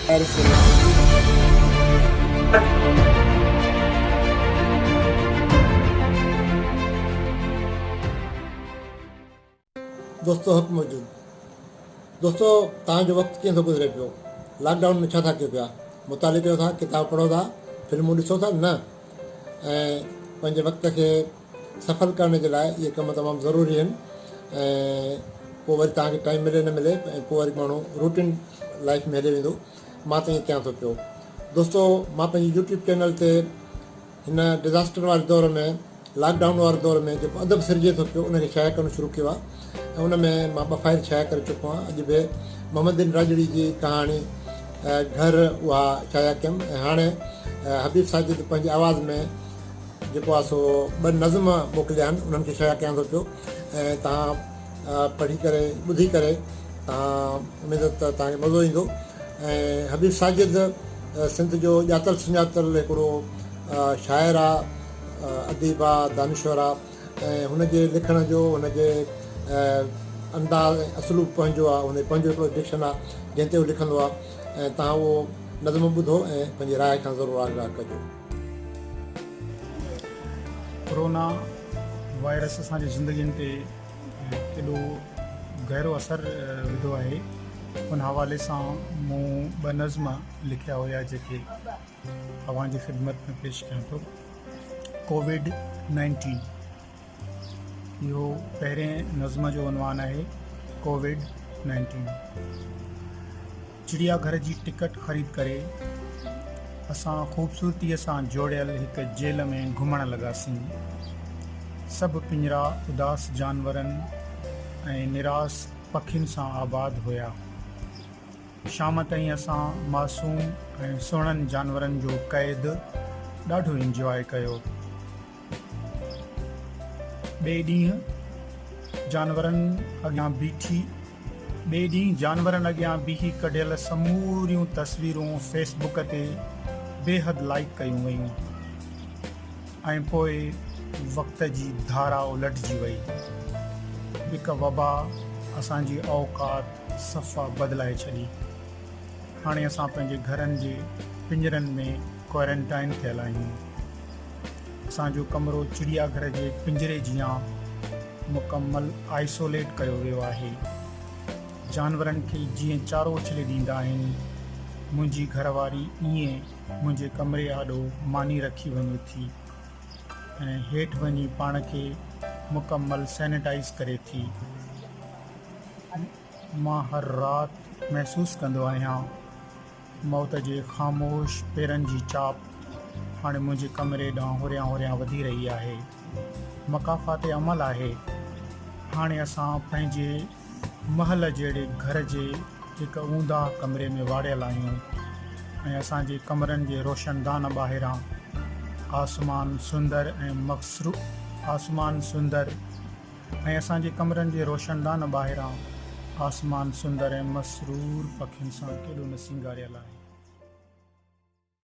दोस्तों हक़ मौजूद दोस्तों तव्हांजो वक़्तु कीअं थो गुज़रे पियो लॉकडाउन में छा था कयो पिया मुताले कयो था किताब पढ़ो था फिल्मूं ॾिसो था न ऐं पंहिंजे वक़्त खे सफल करण जे लाइ इहे कम तमामु ज़रूरी आहिनि ऐं पोइ वरी तव्हांखे टाइम मिले न मिले ऐं पोइ वरी माण्हू रूटीन लाइफ में हली वेंदो मां त ईअं कयां थो पियो दोस्तों मां पंहिंजी यूट्यूब चैनल ते हिन डिज़ास्टर वारे दौर में लॉकडाउन वारे दौर में जेको अदब सिरजे थो पियो उनखे शाया करणु शुरू कयो आहे ऐं उन में मां 2 फाइल शाया करे चुको आहियां अॼु बि मोहम्मद बिन राजड़ी जी कहाणी घर उहा शाया कयमि ऐं हाणे हबीब साजिद पंहिंजी आवाज़ में जेको आहे सो 2 नज़म मोकिलिया आहिनि उन्हनि खे शाया कयां थो पियो ऐं तव्हां पढ़ी करे ॿुधी करे तव्हां उमेद त तव्हांखे मज़ो ईंदो ऐं हबीब साजिद सिंध जो ॼातल सुञातल हिकिड़ो शाइर आहे अदीब आहे दानिश्वर आहे ऐं हुनजे लिखण जो हुनजे अंदाज़ असलूब पंहिंजो आहे हुन पंहिंजो हिकिड़ो डिक्शन आहे जंहिं ते उहो लिखंदो आहे ऐं तव्हां उहो नज़म ॿुधो ऐं पंहिंजी राय खां ज़रूरु आगाह कजो। कोरोना वायरस असांजी ज़िंदगियुनि ते केॾो गहरो असरु विधो आहे उन हवाले सां मूं 2 नज़म लिखिया हुया जेके तव्हांजी ख़िदमत में पेश कयां थो। कोविड-19 इहो पहिरें नज़म जो उनवान आहे कोविड-19। चिड़ियाघर जी टिकट ख़रीद करे असां ख़ूबसूरतीअ सां जोड़ियल हिकु जेल में घुमणु लॻासीं। सभु पिंजरा उदास जानवरनि ऐं निरास पखियुनि सां आबाद हुया। शाम ताईं असां मासूम ऐं सुहिणनि जानवरनि जो क़ैद ॾाढो इंजॉय कयो। ॿिए ॾींहुं जानवरनि अॻियां बीही कढियल समूरियूं तस्वीरूं फेसबुक ते बेहद लाइक कयूं वयूं ऐं पोइ वक़्त जी धारा उलटिजी वई। हिकु वबा असांजी औकात सफ़ा बदिलाए छॾी। हाणे असां पंहिंजे घरनि जे पिंजरनि में क्वारंटाइन थियल आहियूं। असांजो कमरो चिड़ियाघर जे पिंजरे जियां मुकमल आइसोलेट कयो वियो आहे। जानवरनि खे जीअं चारो उछले ॾींदा आहिनि मुंहिंजी घरवारी ईअं मुंहिंजे कमरे आॾो मानी रखी वञे थी ऐं हेठि वञी पाण खे मुकमल सैनिटाइज़ करे थी। मां हर राति महसूसु कंदो आहियां मौत जे ख़ामोश पेरनि जी चाप हाणे मुंहिंजे कमरे ॾांहुं हुरियां हुरियां वधी रही आहे। मकाफ़ात अमल आहे। हाणे असां पंहिंजे महल जहिड़े घर जे हिकु ऊंदा कमरे में वाड़ियल आहियूं ऐं असांजे कमरनि जे रोशनदान ॿाहिरां आसमान सुंदर ऐं असांजे कमरनि जे रोशनदान ॿाहिरां आसमान सुंदर ऐं मसरूर पखियुनि सां केॾो न सिंगारियल आहे।